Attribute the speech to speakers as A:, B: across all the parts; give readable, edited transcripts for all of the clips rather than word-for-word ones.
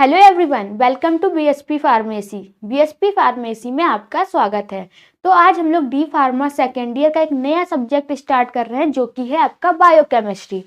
A: Hello everyone, welcome to BSP pharmacy. BSP pharmacy में आपका स्वागत है। तो आज हम लोग डी फार्मा सेकेंड ईयर का एक नया सब्जेक्ट स्टार्ट कर रहे हैं जो कि है आपका बायोकेमिस्ट्री।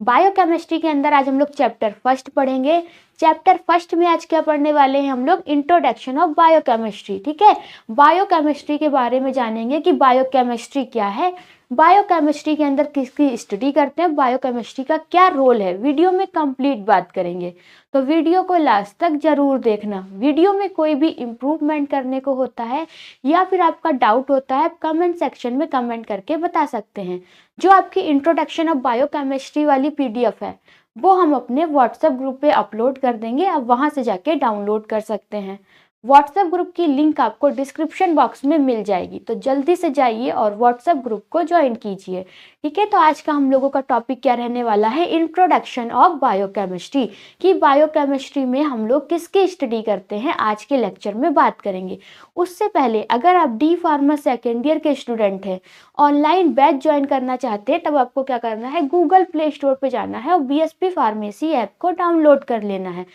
A: बायोकेमिस्ट्री के अंदर आज हम लोग चैप्टर फर्स्ट पढ़ेंगे। चैप्टर फर्स्ट में आज क्या पढ़ने वाले हैं हम लोग? Introduction of biochemistry. ठीक है, बायोकेमिस्ट्री के बारे में जानेंगे कि बायोकेमिस्ट्री क्या है, बायोकेमिस्ट्री के अंदर किसकी स्टडी करते हैं, बायोकेमिस्ट्री का क्या रोल है। वीडियो में कंप्लीट बात करेंगे, तो वीडियो को लास्ट तक जरूर देखना। वीडियो में कोई भी इम्प्रूवमेंट करने को होता है या फिर आपका डाउट होता है, आप कमेंट सेक्शन में कमेंट करके बता सकते हैं। जो आपकी इंट्रोडक्शन ऑफ बायोकेमिस्ट्री वाली पीडीएफ है वो हम अपने व्हाट्सएप ग्रुप पे अपलोड कर देंगे, आप वहां से जाके डाउनलोड कर सकते हैं। व्हाट्सएप ग्रुप की लिंक आपको डिस्क्रिप्शन बॉक्स में मिल जाएगी, तो जल्दी से जाइए और व्हाट्सएप ग्रुप को ज्वाइन कीजिए। ठीक है, तो आज का हम लोगों का टॉपिक क्या रहने वाला है? Introduction of biochemistry. कि बायोकेमिस्ट्री में हम लोग किसकी स्टडी करते हैं, आज के लेक्चर में बात करेंगे। उससे पहले अगर आप डी फार्मा सेकेंड ईयर के स्टूडेंट हैं, ऑनलाइन बैच ज्वाइन करना चाहते हैं, तब आपको क्या करना है? गूगल प्ले स्टोर पर जाना है और बीएसपी फार्मेसी ऐप को डाउनलोड कर लेना है।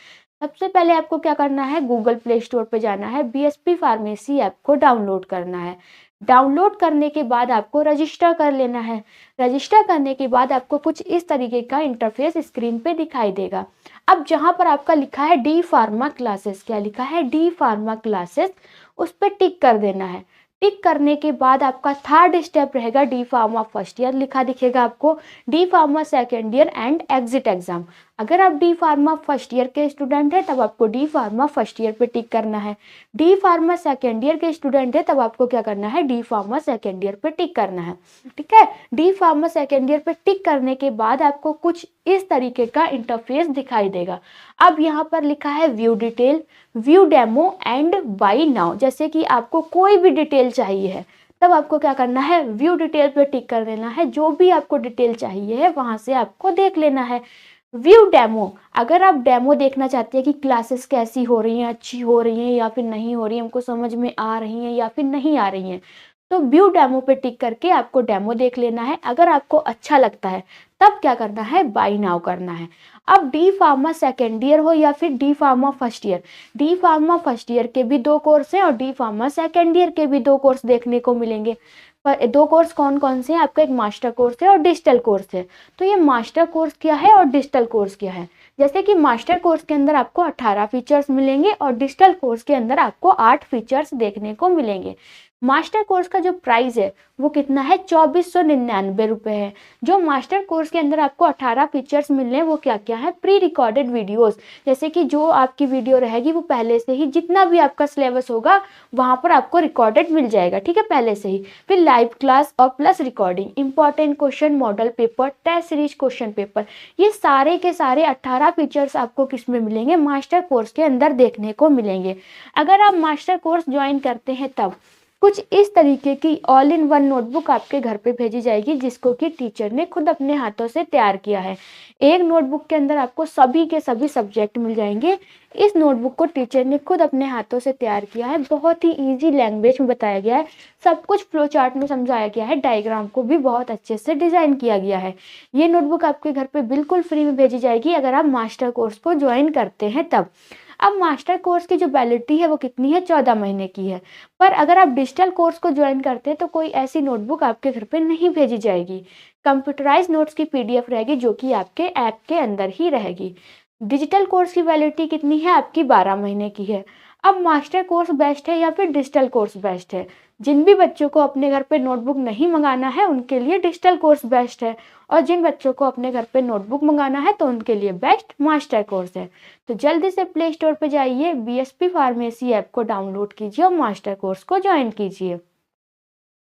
A: सबसे पहले आपको क्या करना है? गूगल प्ले स्टोर पे जाना है, बीएसपी फार्मेसी ऐप को डाउनलोड करना है। डाउनलोड करने के बाद आपको रजिस्टर कर लेना है। रजिस्टर करने के बाद आपको कुछ इस तरीके का इंटरफेस स्क्रीन पे दिखाई देगा। अब जहां पर आपका लिखा है डी फार्मा क्लासेस, क्या लिखा है? डी फार्मा क्लासेस, उस पर टिक कर देना है। टिक करने के बाद आपका थर्ड स्टेप रहेगा डी फार्मा फर्स्ट ईयर, लिखा दिखेगा आपको D pharma second year and exit exam. अगर आप डी फार्मा फर्स्ट ईयर के स्टूडेंट हैं तब आपको डी फार्मा फर्स्ट ईयर पे टिक करना है। डी फार्मा सेकेंड ईयर के स्टूडेंट है तब आपको क्या करना है? डी फार्मा सेकेंड ईयर पे टिक करना है। ठीक है, डी फार्मा सेकेंड ईयर पे टिक करने के बाद आपको कुछ इस तरीके का इंटरफेस दिखाई देगा। अब यहाँ पर लिखा है view detail, view demo and buy now. जैसे कि आपको कोई भी डिटेल चाहिए है तब आपको क्या करना है? व्यू डिटेल पे टिक कर देना है। जो भी आपको डिटेल चाहिए है वहां से आपको देख लेना है। व्यू डेमो, अगर आप डेमो देखना चाहते हैं कि क्लासेस कैसी हो रही हैं, अच्छी हो रही हैं या फिर नहीं हो रही हैं, हमको समझ में आ रही हैं या फिर नहीं आ रही हैं, तो व्यू डेमो पे टिक करके आपको डेमो देख लेना है। अगर आपको अच्छा लगता है तब क्या करना है? बाय नाउ करना है। अब डी फार्मा सेकेंड ईयर हो या फिर D pharma first year, D pharma first year के भी 2 कोर्स हैं और डी फार्मा सेकेंड ईयर के भी 2 कोर्स देखने को मिलेंगे। पर 2 कोर्स कौन कौन से हैं? आपका एक मास्टर कोर्स है और डिजिटल कोर्स है। तो ये मास्टर कोर्स क्या है और डिजिटल कोर्स क्या है? जैसे कि मास्टर कोर्स के अंदर आपको 18 फीचर्स मिलेंगे और डिजिटल कोर्स के अंदर आपको 8 फीचर्स देखने को मिलेंगे। मास्टर कोर्स का जो प्राइस है वो कितना है? 2499 रुपये है। जो मास्टर कोर्स के अंदर आपको 18 फीचर्स मिल रहे हैं वो क्या क्या है? प्री रिकॉर्डेड वीडियोस, जैसे कि जो आपकी वीडियो रहेगी वो पहले से ही जितना भी आपका सिलेबस होगा वहाँ पर आपको रिकॉर्डेड मिल जाएगा। ठीक है, पहले से ही। फिर लाइव क्लास और plus recording, important question, model paper, test series question paper, ये सारे के सारे 18 फीचर्स आपको किस में मिलेंगे? मास्टर कोर्स के अंदर देखने को मिलेंगे। अगर आप मास्टर कोर्स ज्वाइन करते हैं तब कुछ इस तरीके की ऑल इन वन नोटबुक आपके घर पे भेजी जाएगी, जिसको कि टीचर ने खुद अपने हाथों से तैयार किया है। एक नोटबुक के अंदर आपको सभी के सभी सब्जेक्ट मिल जाएंगे। इस नोटबुक को टीचर ने खुद अपने हाथों से तैयार किया है, बहुत ही इजी लैंग्वेज में बताया गया है, सब कुछ फ्लो चार्ट में समझाया गया है, डायग्राम को भी बहुत अच्छे से डिजाइन किया गया है। ये नोटबुक आपके घर पे बिल्कुल फ्री में भेजी जाएगी अगर आप मास्टर कोर्स को ज्वाइन करते हैं तब। अब मास्टर कोर्स की जो वैलिडिटी है वो कितनी है? 14 महीने की है। पर अगर आप डिजिटल कोर्स को ज्वाइन करते हैं तो कोई ऐसी नोटबुक आपके घर पे नहीं भेजी जाएगी। कंप्यूटराइज नोट्स की पीडीएफ रहेगी जो कि आपके ऐप के अंदर ही रहेगी। डिजिटल कोर्स की वैलिडिटी कितनी है? आपकी 12 महीने की है। अब मास्टर कोर्स बेस्ट है या फिर डिजिटल कोर्स बेस्ट है? जिन भी बच्चों को अपने घर पे नोटबुक नहीं मंगाना है उनके लिए डिजिटल कोर्स बेस्ट है, और जिन बच्चों को अपने घर पे नोटबुक मंगाना है तो उनके लिए बेस्ट मास्टर कोर्स है। तो जल्दी से प्ले स्टोर पे जाइए, बीएसपी फार्मेसी ऐप को डाउनलोड कीजिए और मास्टर कोर्स को ज्वाइन कीजिए।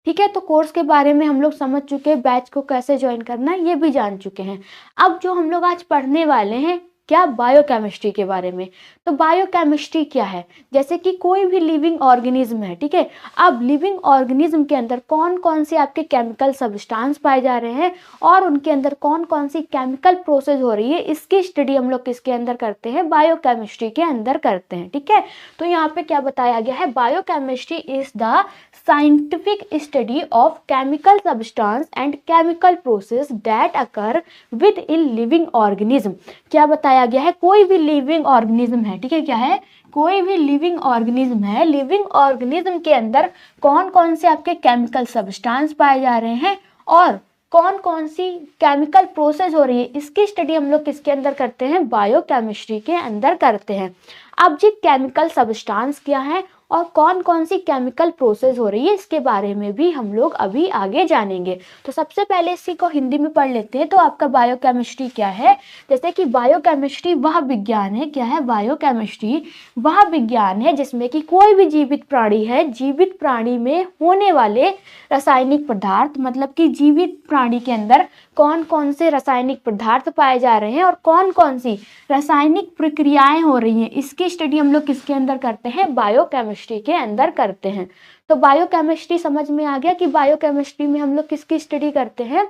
A: ठीक है, तो कोर्स के बारे में हम लोग समझ चुके हैं, बैच को कैसे ज्वाइन करना है ये भी जान चुके हैं। अब जो हम लोग आज पढ़ने वाले हैं क्या? बायोकेमिस्ट्री के बारे में। तो बायोकेमिस्ट्री क्या है? जैसे कि कोई भी लिविंग ऑर्गेनिज्म है, ठीक है, अब लिविंग ऑर्गेनिज्म के अंदर कौन कौन से आपके केमिकल सब्सटेंस पाए जा रहे हैं और उनके अंदर कौन कौन सी केमिकल प्रोसेस हो रही है, इसकी स्टडी हम लोग किसके अंदर करते हैं? बायोकेमिस्ट्री के अंदर करते हैं। ठीक है, तो यहाँ पे क्या बताया गया है? Biochemistry is the scientific study of chemical substance and chemical process that occur with in living organism. क्या बताया बताया गया है कोई भी लिविंग ऑर्गेनिज्म है, ठीक है, क्या है, कोई भी लिविंग ऑर्गेनिज्म है, लिविंग ऑर्गेनिज्म के अंदर कौन कौन से आपके केमिकल सब्सटेंस पाए जा रहे हैं और कौन कौन सी केमिकल प्रोसेस हो रही है, इसकी स्टडी हम लोग किसके अंदर करते हैं, बायोकेमिस्ट्री के अंदर करते हैं। अब जी केमिकल सब्सटेंस क्या है और कौन कौन सी केमिकल प्रोसेस हो रही है, इसके बारे में भी हम लोग अभी आगे जानेंगे। तो सबसे पहले इसी को हिंदी में पढ़ लेते हैं। तो आपका बायोकेमिस्ट्री क्या है, जैसे कि बायोकेमिस्ट्री वह विज्ञान है, क्या है, बायोकेमिस्ट्री वह विज्ञान है जिसमें कि कोई भी जीवित प्राणी है, जीवित प्राणी में होने वाले रासायनिक पदार्थ, मतलब कि जीवित प्राणी के अंदर कौन कौन से रासायनिक पदार्थ पाए जा रहे हैं और कौन कौन सी रासायनिक प्रक्रियाएं हो रही हैं, इसकी स्टडी हम लोग किसके अंदर करते हैं, बायोकेमिस्ट्री के अंदर करते हैं। तो बायोकेमिस्ट्री समझ में आ गया कि बायोकेमिस्ट्री में हम लोग किसकी स्टडी करते हैं,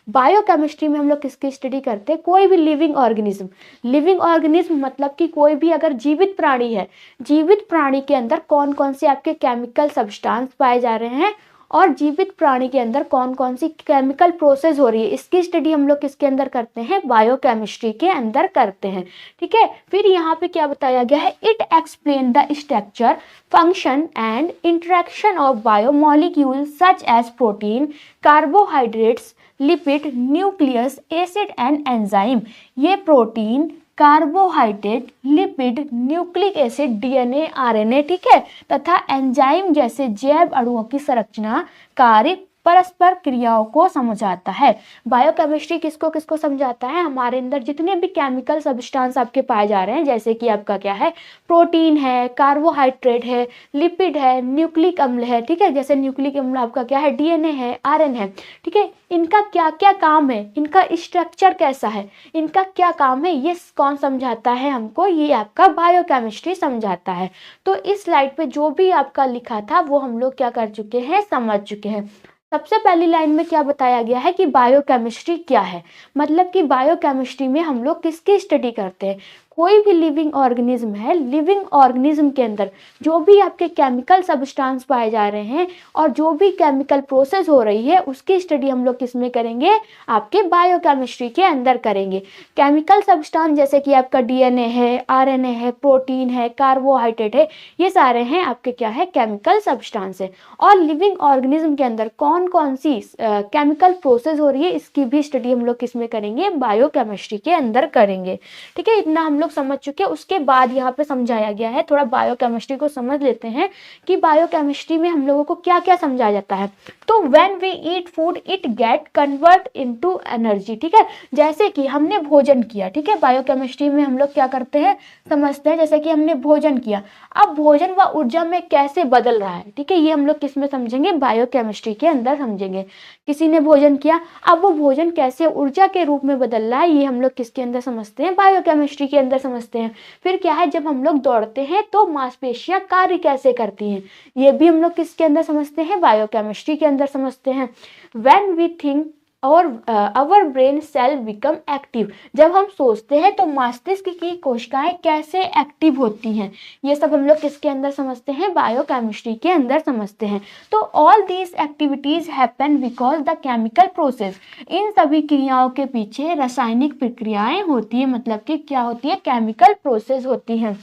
A: बायोकेमिस्ट्री में हम लोग किसकी स्टडी करते हैं, कोई भी लिविंग ऑर्गेनिज्म, लिविंग ऑर्गेनिज्म मतलब कि कोई भी अगर जीवित प्राणी है, जीवित प्राणी के अंदर कौन कौन से आपके केमिकल सब्सटेंस पाए जा रहे हैं और जीवित प्राणी के अंदर कौन कौन सी केमिकल प्रोसेस हो रही है, इसकी स्टडी हम लोग किसके अंदर करते हैं, बायोकेमिस्ट्री के अंदर करते हैं। ठीक है, फिर यहाँ पे क्या बताया गया है, it explain the structure, function and interaction of biomolecule such as protein, carbohydrates, lipid, nucleus, acid and enzyme. ये protein, carbohydrate, lipid, nucleic acid, DNA, RNA, ठीक है, तथा एंजाइम जैसे जैव अणुओं की संरचना, कार्य, परस्पर क्रियाओं को समझाता है। बायोकेमिस्ट्री किसको किसको समझाता है, हमारे अंदर जितने भी केमिकल सब्सटेंस आपके पाए जा रहे हैं, जैसे कि आपका क्या है, प्रोटीन है, कार्बोहाइड्रेट है, लिपिड है, न्यूक्लिक अम्ल है, ठीक है, जैसे न्यूक्लिक अम्ल आपका क्या है, डीएनए है, आरएनए है, ठीक है, इनका क्या क्या काम है, इनका स्ट्रक्चर कैसा है, इनका क्या काम है, ये कौन समझाता है हमको, ये आपका बायोकेमिस्ट्री समझाता है। तो इस स्लाइड पे जो भी आपका लिखा था वो हम लोग क्या कर चुके हैं, समझ चुके हैं। सबसे पहली लाइन में क्या बताया गया है कि बायोकेमिस्ट्री क्या है, मतलब कि बायोकेमिस्ट्री में हम लोग किसकी स्टडी करते हैं, कोई भी लिविंग ऑर्गेनिज्म है, लिविंग ऑर्गेनिज्म के अंदर जो भी आपके केमिकल सब्सटेंस पाए जा रहे हैं और जो भी केमिकल प्रोसेस हो रही है उसकी स्टडी हम लोग किस में करेंगे, आपके बायोकेमिस्ट्री के अंदर करेंगे। केमिकल सब्सटेंस जैसे कि आपका डीएनए है, आरएनए है, प्रोटीन है, कार्बोहाइड्रेट है, ये सारे हैं आपके क्या है, केमिकल सब्सटेंस है। और लिविंग ऑर्गेनिज्म के अंदर कौन कौन सी केमिकल प्रोसेस हो रही है इसकी भी स्टडी हम लोग किस में करेंगे, बायोकेमिस्ट्री के अंदर करेंगे। ठीक है, इतना हम लोग समझ चुके हैं। उसके बाद यहाँ पे समझाया गया है, थोड़ा बायोकेमिस्ट्री को समझ लेते हैं कि बायोकेमिस्ट्री में हम लोगों को क्या क्या समझाया जाता है। तो when we eat food it get convert into energy. ठीक है, जैसे कि हमने भोजन किया, ठीक है, बायोकेमिस्ट्री में हम लोग क्या करते हैं, समझते हैं, जैसे कि हमने भोजन किया, अब भोजन व ऊर्जा में कैसे बदल रहा है, ठीक है, ये हम लोग किस में समझेंगे, बायोकेमिस्ट्री के अंदर समझेंगे। किसी ने भोजन किया, अब वो भोजन कैसे ऊर्जा के रूप में बदल रहा है, ये हम लोग किसके अंदर समझते हैं, बायोकेमिस्ट्री के अंदर समझते हैं। फिर क्या है, जब हम लोग दौड़ते हैं तो मांसपेशियां कार्य कैसे करती हैं, ये भी हम लोग किसके अंदर समझते हैं, बायोकेमिस्ट्री के अंदर समझते हैं। व्हेन वी थिंक और our brain cell become active, जब हम सोचते हैं तो मस्तिष्क की कोशिकाएं कैसे एक्टिव होती हैं, ये सब हम लोग किसके अंदर समझते हैं, बायोकेमिस्ट्री के अंदर समझते हैं। तो all these activities happen because the chemical process, इन सभी क्रियाओं के पीछे रासायनिक प्रक्रियाएं होती है, मतलब कि क्या होती है, केमिकल प्रोसेस होती हैं।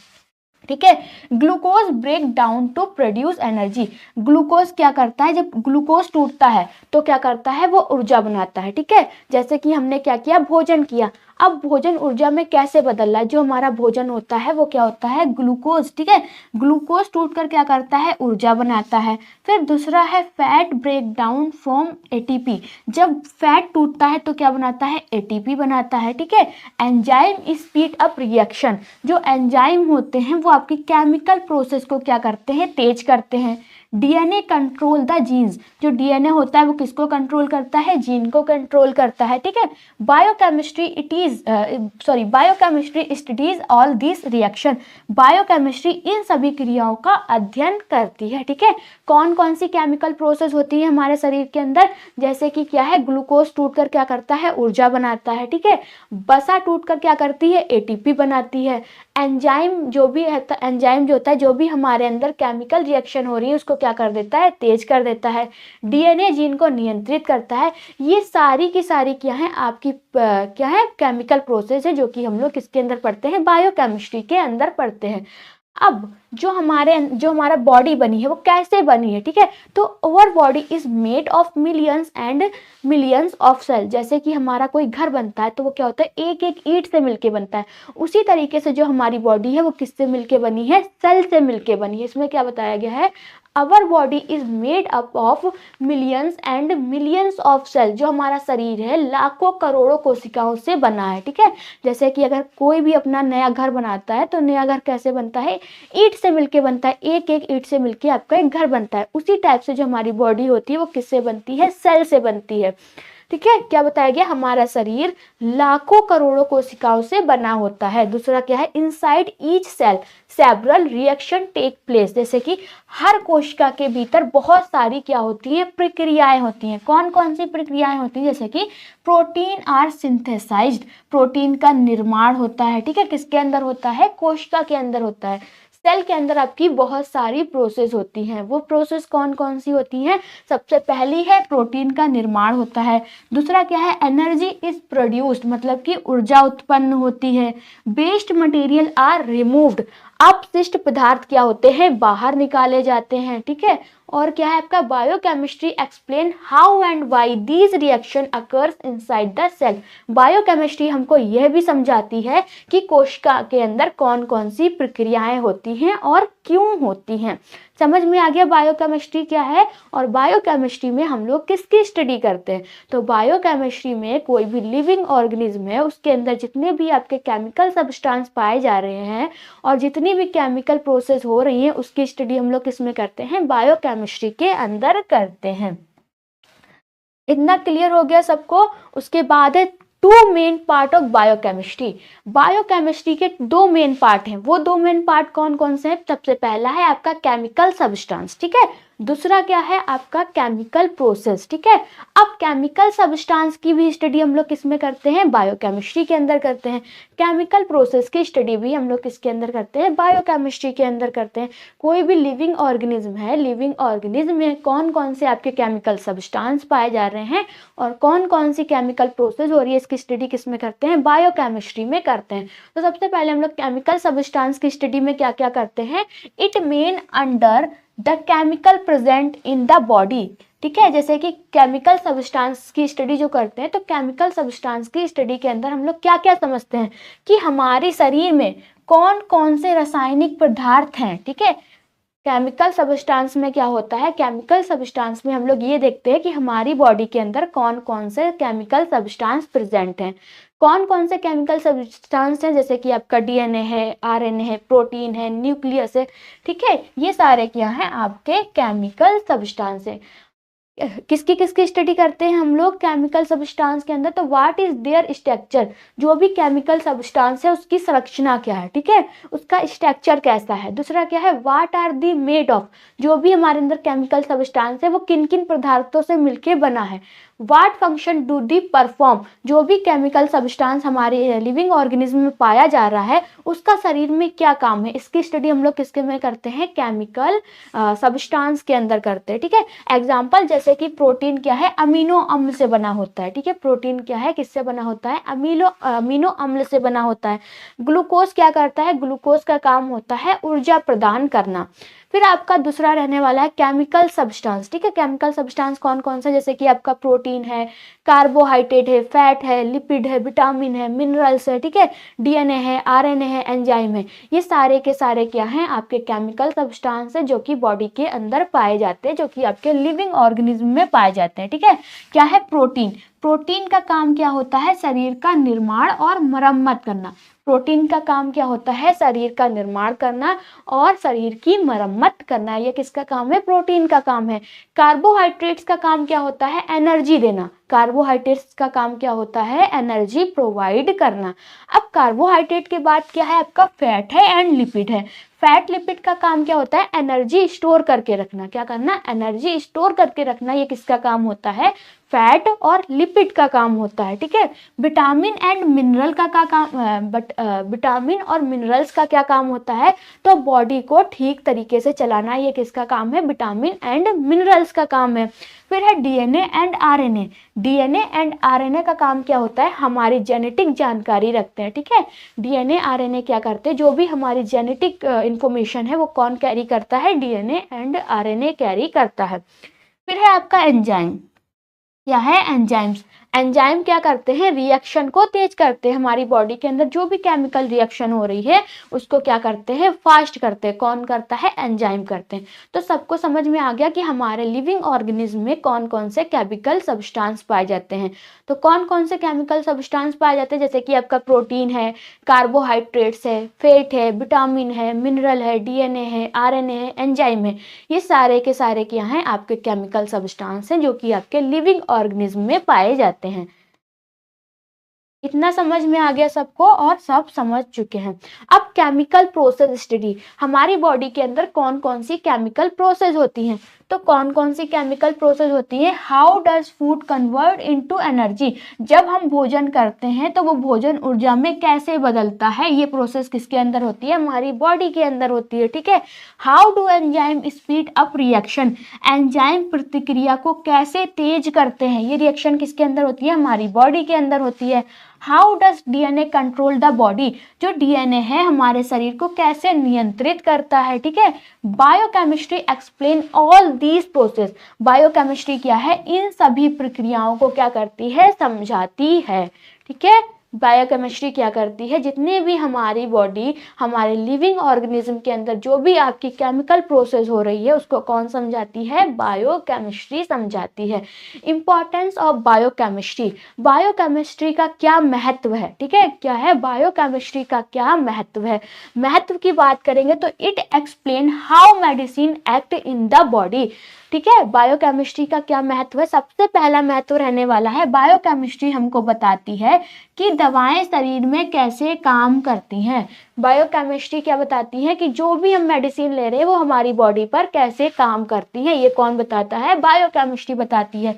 A: ठीक है, glucose break down to produce energy, glucose क्या करता है, जब ग्लूकोज टूटता है तो क्या करता है, वो ऊर्जा बनाता है। ठीक है, जैसे कि हमने क्या किया, भोजन किया, अब भोजन ऊर्जा में कैसे बदल रहा है, जो हमारा भोजन होता है वो क्या होता है, ग्लूकोज। ठीक है, ग्लूकोज टूटकर क्या करता है, ऊर्जा बनाता है। फिर दूसरा है fat break down from ATP, जब फैट टूटता है तो क्या बनाता है, एटीपी बनाता है। ठीक है, एंजाइम स्पीड अप रिएक्शन, जो एंजाइम होते हैं वो आपकी केमिकल प्रोसेस को क्या करते हैं, तेज करते हैं। डीएनए कंट्रोल द जीन्स, जो डीएनए होता है वो किसको कंट्रोल करता है, जीन को कंट्रोल करता है। ठीक है, biochemistry studies all this reaction, biochemistry इन सभी क्रियाओं का अध्ययन करती है। ठीक है, कौन कौन सी केमिकल प्रोसेस होती है हमारे शरीर के अंदर, जैसे कि क्या है, ग्लूकोज टूटकर क्या करता है, ऊर्जा बनाता है। ठीक है, वसा टूटकर क्या करती है, एटीपी बनाती है। एंजाइम जो भी है, एंजाइम जो होता है, जो भी हमारे अंदर केमिकल रिएक्शन हो रही है उसको क्या कर देता है, तेज कर देता है। डीएनए जीन को नियंत्रित करता है। ये सारी की सारी क्या है, आपकी क्या है, केमिकल प्रोसेस है जो कि हम लोग किसके अंदर पढ़ते हैं, बायोकेमिस्ट्री के अंदर पढ़ते हैं। अब जो हमारा बॉडी बनी है वो कैसे बनी है, ठीक है। तो our body is made of millions and millions of cell. जैसे कि हमारा कोई घर बनता है तो वो क्या होता है, एक एक ईंट से मिलके बनता है। उसी तरीके से जो हमारी बॉडी है वो किससे मिलके बनी है, सेल से मिलके बनी है। इसमें क्या बताया गया है, our body is made up of millions and millions of cell. जो हमारा शरीर है लाखों करोड़ों कोशिकाओं से बना है, ठीक है। जैसे कि अगर कोई भी अपना नया घर बनाता है तो नया घर कैसे बनता है, ईंट से मिलके बनता है, एक एक ईंट से मिलके आपका एक घर बनता है। उसी टाइप से जो हमारी बॉडी होती है वो किससे बनती है, सेल से बनती है, ठीक है। क्या बताया गया, हमारा शरीर लाखों करोड़ों कोशिकाओं से बना होता है। दूसरा क्या है, inside each cell several reaction take place. जैसे कि हर कोशिका के भीतर बहुत सारी क्या होती है, प्रक्रियाएं होती हैं। कौन कौन सी प्रक्रियाएं होती हैं, जैसे कि प्रोटीन आर सिंथेसाइज्ड, प्रोटीन का निर्माण होता है, ठीक है। किसके अंदर होता है, कोशिका के अंदर होता है। सेल के अंदर आपकी बहुत सारी प्रोसेस होती हैं। वो प्रोसेस कौन कौन सी होती हैं, सबसे पहली है प्रोटीन का निर्माण होता है। दूसरा क्या है, एनर्जी इज प्रोड्यूस्ड, मतलब कि ऊर्जा उत्पन्न होती है। वेस्ट मटेरियल आर रिमूव्ड, अपशिष्ट पदार्थ क्या होते हैं, बाहर निकाले जाते हैं, ठीक है। और क्या है आपका, biochemistry explain how and why these reaction occurs inside the cell. Biochemistry हमको यह भी समझाती है कि कोशिका के अंदर कौन कौन सी प्रक्रियाएं होती हैं और क्यों होती हैं। समझ में आ गया बायोकेमिस्ट्री क्या है। और बायोकेमिस्ट्री में हम लोग किसकी स्टडी करते हैं, तो बायोकेमिस्ट्री में कोई भी लिविंग ऑर्गेनिज्म है उसके अंदर जितने भी आपके केमिकल सब्सटेंस पाए जा रहे हैं और जितनी भी केमिकल प्रोसेस हो रही है उसकी स्टडी हम लोग किसमें करते हैं, बायोकेमिस्ट्री के अंदर करते हैं। इतना क्लियर हो गया सबको। उसके बाद है two main part of biochemistry. Biochemistry के दो मेन पार्ट हैं। वो दो मेन पार्ट कौन कौन से हैं, सबसे पहला है आपका केमिकल सब्सटेंस, ठीक है। दूसरा क्या है आपका केमिकल प्रोसेस, ठीक है। अब केमिकल सब्सटेंस की भी स्टडी हम लोग किसमें करते हैं, बायोकेमिस्ट्री के अंदर करते हैं। केमिकल प्रोसेस की स्टडी भी हम लोग किसके अंदर करते हैं, बायोकेमिस्ट्री के अंदर करते हैं। कोई भी लिविंग ऑर्गेनिज्म है, लिविंग ऑर्गेनिज्म में कौन कौन से आपके केमिकल सब्सटेंस पाए जा रहे हैं और कौन कौन सी केमिकल प्रोसेस हो रही है, इसकी स्टडी किस में करते हैं, बायोकेमिस्ट्री में करते हैं। तो सबसे पहले हम लोग केमिकल सब्सटेंस की स्टडी में क्या क्या करते हैं, it main under the chemical present in the body, ठीक है। जैसे कि केमिकल सब्सटेंस की स्टडी जो करते हैं तो केमिकल सब्सटेंस की स्टडी के अंदर हम लोग क्या क्या समझते हैं कि हमारे शरीर में कौन कौन से रासायनिक पदार्थ हैं, ठीक है। केमिकल सब्सटेंस में क्या होता है, केमिकल सब्सटेंस में हम लोग ये देखते हैं कि हमारी बॉडी के अंदर कौन कौन से केमिकल सब्सटेंस प्रेजेंट हैं। कौन कौन से केमिकल सब्सटेंस हैं, जैसे कि आपका डीएनए है, आरएनए है, प्रोटीन है, न्यूक्लियस है, ठीक है। ये सारे क्या हैं आपके केमिकल सब्सटेंस है। किसकी किसकी स्टडी करते हैं हम लोग केमिकल सब्सटेंस के अंदर, तो व्हाट इज देयर स्ट्रक्चर, जो भी केमिकल सब्सटेंस है उसकी संरचना क्या है, ठीक है, उसका स्ट्रक्चर कैसा है। दूसरा क्या है, what are the made of, जो भी हमारे अंदर केमिकल सब्सटेंस है वो किन किन पदार्थों से मिलके बना है। What function do the perform, जो भी केमिकल सब्सटेंस हमारे लिविंग ऑर्गेनिज्म में पाया जा रहा है उसका शरीर में क्या काम है, इसकी स्टडी हम लोग किसके में करते हैं, केमिकल सब्सटेंस के अंदर करते हैं, ठीक है। एग्जाम्पल जैसे कि प्रोटीन क्या है, अमीनो अम्ल से बना होता है, ठीक है। प्रोटीन क्या है, किससे बना होता है, अमीनो अम्ल से बना होता है। ग्लूकोज क्या करता है, ग्लूकोज का काम होता है ऊर्जा प्रदान करना। फिर आपका दूसरा रहने वाला है केमिकल सब्सटेंस, ठीक है। केमिकल सब्सटेंस कौन कौन सा, जैसे कि आपका प्रोटीन है, कार्बोहाइड्रेट है, फैट है, लिपिड है, विटामिन है, मिनरल्स है, ठीक है, डीएनए है, आरएनए है, एंजाइम है। ये सारे के सारे क्या हैं आपके केमिकल सब्सटेंस है जो कि बॉडी के अंदर पाए जाते हैं, जो कि आपके लिविंग ऑर्गेनिज्म में पाए जाते हैं, ठीक है। क्या है प्रोटीन, प्रोटीन का काम क्या होता है, शरीर का निर्माण और मरम्मत करना। प्रोटीन का काम क्या होता है, शरीर का निर्माण करना और शरीर की मरम्मत करना। ये किसका काम है, प्रोटीन का काम है। कार्बोहाइड्रेट्स का काम क्या होता है, एनर्जी देना। कार्बोहाइड्रेट्स का काम क्या होता है, एनर्जी प्रोवाइड करना। अब कार्बोहाइड्रेट के बाद क्या है आपका, फैट है एंड लिपिड है। फैट लिपिड का काम क्या होता है, एनर्जी स्टोर करके रखना। क्या करना, एनर्जी स्टोर करके रखना। ये किसका काम होता है, फैट और लिपिड का काम होता है। ठीक है, विटामिन एंड मिनरल का काम विटामिन और मिनरल्स का क्या काम होता है, तो बॉडी को ठीक तरीके से चलाना, ये किसका काम है, विटामिन एंड मिनरल्स का काम है। फिर है DNA and RNA. DNA and RNA का काम क्या होता है, हमारी जेनेटिक जानकारी रखते हैं। ठीक है, डीएनए आरएनए क्या करते हैं, जो भी हमारी जेनेटिक इंफॉर्मेशन है वो कौन कैरी करता है, डीएनए एंड आरएनए कैरी करता है। फिर है आपका एंजाइम। क्या है, एंजाइम्स। एंजाइम क्या करते हैं, रिएक्शन को तेज करते हैं, हमारी बॉडी के अंदर जो भी केमिकल रिएक्शन हो रही है उसको क्या करते हैं, फास्ट करते हैं। कौन करता है, एंजाइम करते हैं। तो सबको समझ में आ गया कि हमारे लिविंग ऑर्गेनिज्म में कौन कौन से केमिकल सब्सटेंस पाए जाते हैं। तो कौन कौन से केमिकल सब्सटेंस पाए जाते हैं, जैसे कि आपका प्रोटीन है, कार्बोहाइड्रेट्स है, फैट है, विटामिन है, मिनरल है, डीएनए है, आरएनए है, एंजाइम है, ये सारे के सारे क्या हैं, आपके केमिकल सब्सटेंस हैं जो कि आपके लिविंग ऑर्गेनिज्म में पाए जाते हैं। इतना समझ में आ गया सबको, और सब समझ चुके हैं। अब केमिकल प्रोसेस स्टडी, हमारी बॉडी के अंदर कौन कौन सी केमिकल प्रोसेस होती हैं। तो कौन कौन सी केमिकल प्रोसेस होती है, how does food convert into energy, जब हम भोजन करते हैं तो वो भोजन ऊर्जा में कैसे बदलता है, ये प्रोसेस किसके अंदर होती है, हमारी बॉडी के अंदर होती है। ठीक है, how do enzyme speed up reaction, enzyme प्रतिक्रिया को कैसे तेज करते हैं, ये रिएक्शन किसके अंदर होती है, हमारी बॉडी के अंदर होती है। How does DNA control the body, जो डीएनए है हमारे शरीर को कैसे नियंत्रित करता है। ठीक है, biochemistry explain all these process, biochemistry क्या है, इन सभी प्रक्रियाओं को क्या करती है, समझाती है। ठीक है, बायोकेमिस्ट्री क्या करती है, जितने भी हमारी बॉडी, हमारे लिविंग ऑर्गेनिज्म के अंदर जो भी आपकी केमिकल प्रोसेस हो रही है उसको कौन समझाती है, बायोकेमिस्ट्री समझाती है। इंपॉर्टेंस ऑफ बायोकेमिस्ट्री, बायोकेमिस्ट्री का क्या महत्व है। ठीक है, क्या है, बायोकेमिस्ट्री का क्या महत्व है। महत्व की बात करेंगे तो it explain how medicine act in the body. ठीक है, बायोकेमिस्ट्री का क्या महत्व है, सबसे पहला महत्व रहने वाला है, बायोकेमिस्ट्री हमको बताती है कि दवाएं शरीर में कैसे काम करती हैं। बायोकेमिस्ट्री क्या बताती है कि जो भी हम मेडिसिन ले रहे हैं वो हमारी बॉडी पर कैसे काम करती है, ये कौन बताता है, बायोकेमिस्ट्री बताती है।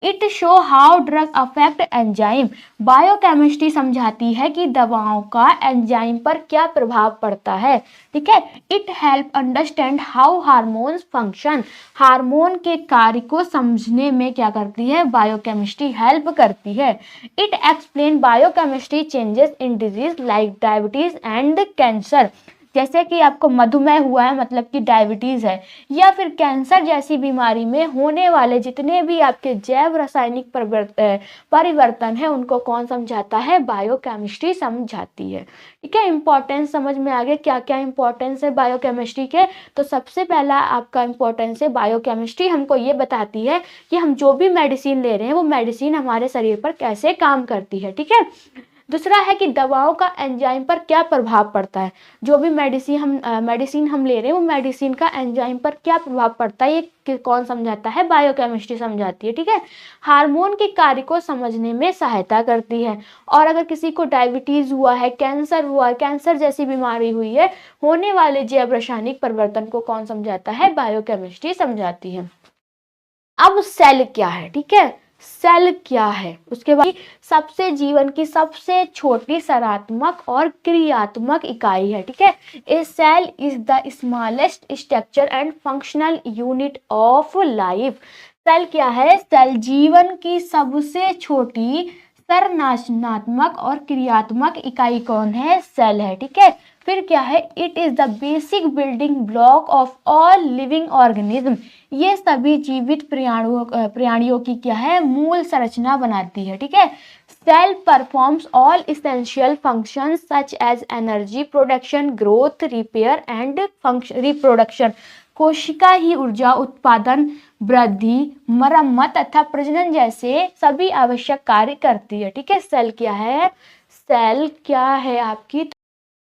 A: It show how drug affect enzyme, biochemistry समझाती है कि दवाओं का एंजाइम पर क्या प्रभाव पड़ता है। ठीक है, it help understand how hormones function, hormone के कार्य को समझने में क्या करती है, बायोकेमिस्ट्री हेल्प करती है। It explain biochemistry changes in disease like diabetes and cancer, जैसे कि आपको मधुमेह हुआ है, मतलब कि डायबिटीज़ है, या फिर कैंसर जैसी बीमारी में होने वाले जितने भी आपके जैव रासायनिक परिवर्तन है उनको कौन समझाता है, बायोकेमिस्ट्री समझाती है। ठीक है, इंपॉर्टेंस समझ में आ गया, क्या क्या इंपॉर्टेंस है बायोकेमिस्ट्री के। तो सबसे पहला आपका इंपॉर्टेंस है, बायोकेमिस्ट्री हमको ये बताती है कि हम जो भी मेडिसिन ले रहे हैं वो मेडिसिन हमारे शरीर पर कैसे काम करती है। ठीक है, दूसरा है कि दवाओं का एंजाइम पर क्या प्रभाव पड़ता है, जो भी मेडिसिन हम ले रहे हैं वो मेडिसिन का एंजाइम पर क्या प्रभाव पड़ता है, ये कौन समझाता है, बायोकेमिस्ट्री समझाती है। ठीक है, हार्मोन के कार्य को समझने में सहायता करती है, और अगर किसी को डायबिटीज हुआ है, कैंसर हुआ है, कैंसर जैसी बीमारी हुई है, होने वाले जैव रासायनिक परिवर्तन को कौन समझाता है, बायोकेमिस्ट्री समझाती है। अब सेल क्या है, ठीक है, सेल क्या है, उसके बाद सबसे जीवन की सबसे छोटी सरात्मक और क्रियात्मक इकाई है। ठीक है, a cell is the smallest structure and functional unit of life. Cell क्या है, सेल जीवन की सबसे छोटी संरचनात्मक और क्रियात्मक इकाई कौन है, सेल है। ठीक है, फिर क्या है, it is the basic building block of all living organism, ये सभी जीवित प्राणियों की क्या है, मूल संरचना बनाती है। ठीक है, cell performs all essential functions such as energy production, growth, repair and reproduction. कोशिका ही ऊर्जा उत्पादन, वृद्धि, मरम्मत तथा प्रजनन जैसे सभी आवश्यक कार्य करती है। ठीक है, सेल क्या है, सेल क्या है आपकी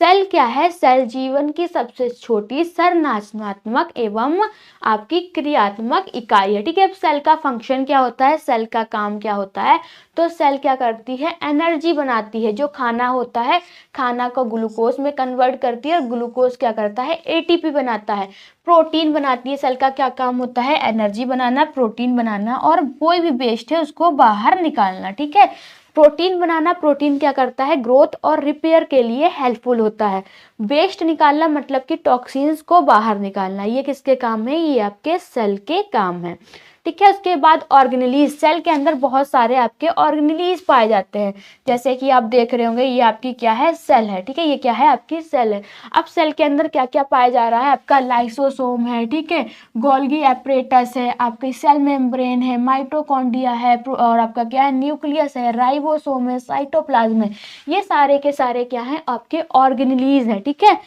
A: सेल क्या है? सेल जीवन की सबसे छोटी संरचनात्मक एवं आपकी क्रियात्मक इकाई है। ठीक है, अब सेल का फंक्शन क्या होता है, सेल का काम क्या होता है? तो सेल क्या करती है? एनर्जी बनाती है। जो खाना होता है, खाना को ग्लूकोज में कन्वर्ट करती है और ग्लूकोज क्या करता है? एटीपी बनाता है। प्रोटीन बनाती है। सेल का क्या काम होता है? एनर्जी बनाना, प्रोटीन बनाना और कोई भी वेस्ट है उसको बाहर निकालना। ठीक है, प्रोटीन बनाना, प्रोटीन क्या करता है? ग्रोथ और रिपेयर के लिए हेल्पफुल होता है। वेस्ट निकालना मतलब कि टॉक्सिन्स को बाहर निकालना, ये किसके काम है? ये आपके सेल के काम है। ठीक है, उसके बाद ऑर्गेनेलीज, सेल के अंदर बहुत सारे आपके ऑर्गेनेलीज पाए जाते हैं। जैसे कि आप देख रहे होंगे, ये आपकी क्या है? सेल है। ठीक है, ये क्या है? आपकी सेल है। अब सेल के अंदर क्या क्या पाया जा रहा है? आपका लाइसोसोम है। ठीक है, गोल्गी एपरेटस है, आपकी सेल मेम्ब्रेन है, माइटोकॉन्ड्रिया है और आपका क्या है? न्यूक्लियस है, राइबोसोम है, साइटोप्लाज्म है। ये सारे के सारे क्या हैं? आपके ऑर्गेनेलीज हैं। ठीक है,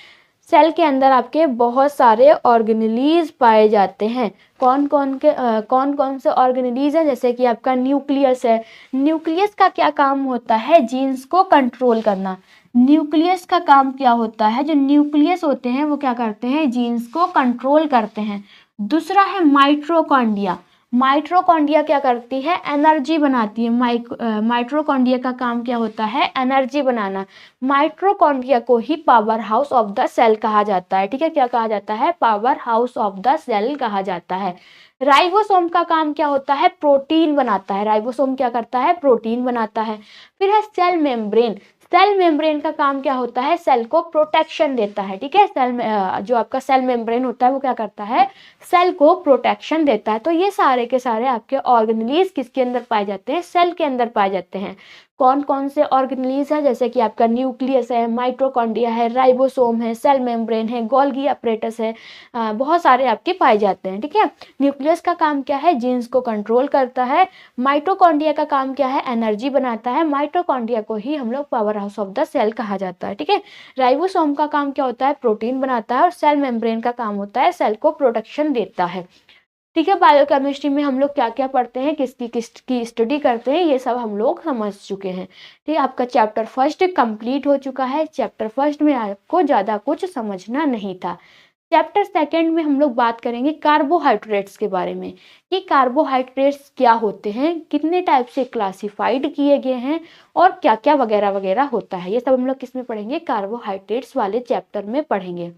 A: सेल के अंदर आपके बहुत सारे ऑर्गेनेलीज पाए जाते हैं। कौन कौन से ऑर्गेनेलीज हैं? जैसे कि आपका न्यूक्लियस है। न्यूक्लियस का क्या काम होता है? जीन्स को कंट्रोल करना। न्यूक्लियस का काम क्या होता है? जो न्यूक्लियस होते हैं वो क्या करते हैं? जीन्स को कंट्रोल करते हैं। दूसरा है माइटोकॉन्ड्रिया। माइटोकॉन्ड्रिया क्या करती है? एनर्जी बनाती है। माइटोकॉन्ड्रिया का काम क्या होता है? एनर्जी बनाना। माइटोकॉन्ड्रिया को ही power house of the cell कहा जाता है। ठीक है, क्या कहा जाता है? Power house of the cell कहा जाता है। राइबोसोम का काम क्या होता है? प्रोटीन बनाता है। राइबोसोम क्या करता है? प्रोटीन बनाता है। फिर है सेल मेम्ब्रेन। सेल मेम्ब्रेन का काम क्या होता है? सेल को प्रोटेक्शन देता है। ठीक है, जो आपका सेल मेम्ब्रेन होता है वो क्या करता है? सेल को प्रोटेक्शन देता है। तो ये सारे के सारे आपके ऑर्गेनेलीज किसके अंदर पाए जाते हैं? सेल के अंदर पाए जाते हैं। कौन कौन से ऑर्गेनेलीज है? जैसे कि आपका न्यूक्लियस है, माइटोकॉन्ड्रिया है, राइबोसोम है, सेल मेम्ब्रेन है, गोल्गी एपरेटस है, बहुत सारे आपके पाए जाते हैं। ठीक है, न्यूक्लियस का काम क्या है? जीन्स को कंट्रोल करता है। माइटोकॉन्ड्रिया का काम क्या है? एनर्जी बनाता है। माइटोकॉन्ड्रिया को ही हम लोग power house of the cell कहा जाता है। ठीक है, राइबोसोम का काम क्या होता है? प्रोटीन बनाता है। और सेल मेम्ब्रेन का काम होता है सेल को प्रोटेक्शन देता है। ठीक है, बायोकेमिस्ट्री में हम लोग क्या क्या पढ़ते हैं, किसकी स्टडी करते हैं, ये सब हम लोग समझ चुके हैं। ठीक है, आपका चैप्टर फर्स्ट कंप्लीट हो चुका है। चैप्टर फर्स्ट में आपको ज़्यादा कुछ समझना नहीं था। चैप्टर सेकंड में हम लोग बात करेंगे कार्बोहाइड्रेट्स के बारे में, कि कार्बोहाइड्रेट्स क्या होते हैं, कितने टाइप से क्लासिफाइड किए गए हैं और क्या क्या वगैरह वगैरह होता है। ये सब हम लोग किसमें पढ़ेंगे? कार्बोहाइड्रेट्स वाले चैप्टर में पढ़ेंगे।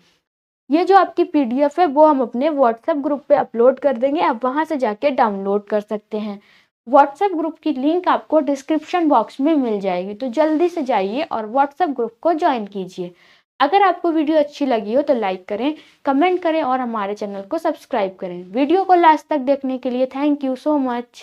A: ये जो आपकी पीडीएफ है वो हम अपने व्हाट्सएप ग्रुप पे अपलोड कर देंगे, आप वहां से जाके डाउनलोड कर सकते हैं। व्हाट्सएप ग्रुप की लिंक आपको डिस्क्रिप्शन बॉक्स में मिल जाएगी, तो जल्दी से जाइए और व्हाट्सएप ग्रुप को ज्वाइन कीजिए। अगर आपको वीडियो अच्छी लगी हो तो लाइक करें, कमेंट करें और हमारे चैनल को सब्सक्राइब करें। वीडियो को लास्ट तक देखने के लिए थैंक यू सो मच।